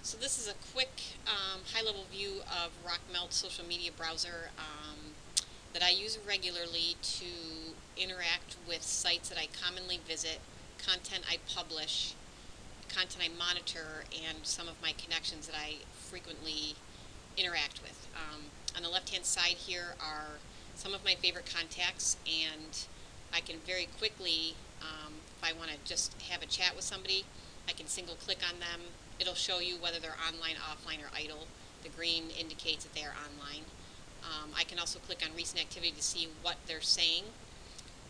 So this is a quick high-level view of RockMelt social media browser that I use regularly to interact with sites that I commonly visit, content I publish, content I monitor, and some of my connections that I frequently interact with. On the left-hand side here are some of my favorite contacts, and I can very quickly, if I want to just have a chat with somebody, I can single click on them. It'll show you whether they're online, offline, or idle. The green indicates that they are online. I can also click on recent activity to see what they're saying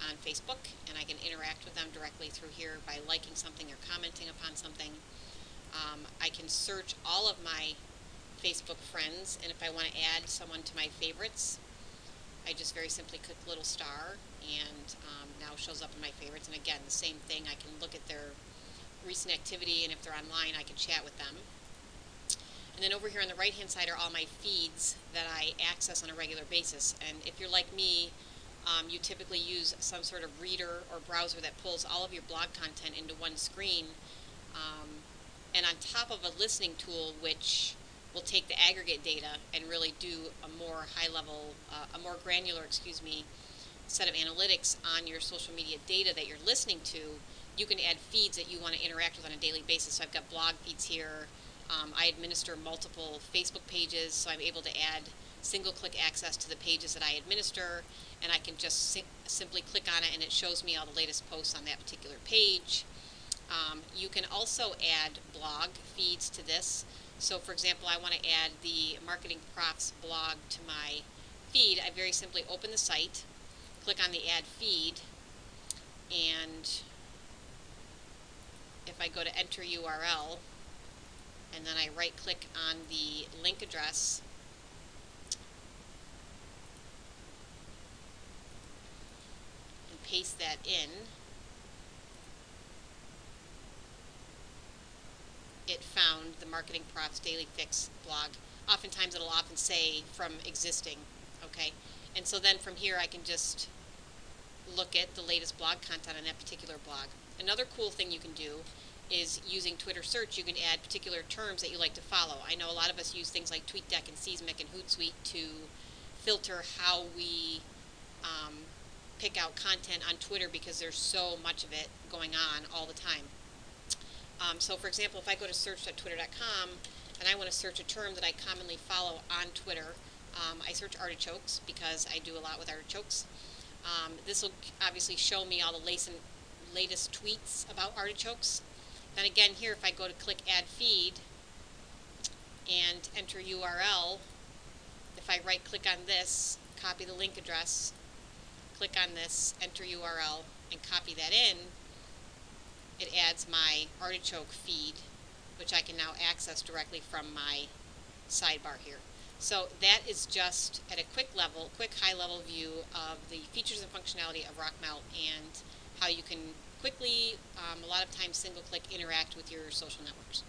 on Facebook, and I can interact with them directly through here by liking something or commenting upon something. I can search all of my Facebook friends, and if I want to add someone to my favorites, I just very simply click the little star, and now it shows up in my favorites. And again, the same thing, I can look at their recent activity, and if they're online, I can chat with them. And then over here on the right hand side are all my feeds that I access on a regular basis. And if you're like me, you typically use some sort of reader or browser that pulls all of your blog content into one screen, and on top of a listening tool which will take the aggregate data and really do a more high-level, a more granular, set of analytics on your social media data that you're listening to. You can add feeds that you want to interact with on a daily basis. So I've got blog feeds here. I administer multiple Facebook pages, so I'm able to add single-click access to the pages that I administer, and I can just simply click on it, and it shows me all the latest posts on that particular page. You can also add blog feeds to this. So, for example, I want to add the Marketing Profs blog to my feed. I very simply open the site, click on the Add Feed, and if I go to Enter URL, and then I right-click on the link address, and paste that in, it found the Marketing Profs Daily Fix blog. Oftentimes it'll often say from existing, okay? And so then from here I can just look at the latest blog content on that particular blog. Another cool thing you can do is using Twitter search. You can add particular terms that you like to follow. I know a lot of us use things like TweetDeck and Seismic and Hootsuite to filter how we pick out content on Twitter because there's so much of it going on all the time. So for example, if I go to search.twitter.com and I want to search a term that I commonly follow on Twitter, I search artichokes because I do a lot with artichokes. This will obviously show me all the latest tweets about artichokes. Then again here, if I go to click Add Feed and enter URL, if I right click on this, copy the link address, click on this, enter URL, and copy that in, it adds my artichoke feed, which I can now access directly from my sidebar here. So that is just at a quick high-level view of the features and functionality of RockMelt and how you can quickly, a lot of times single-click, interact with your social networks.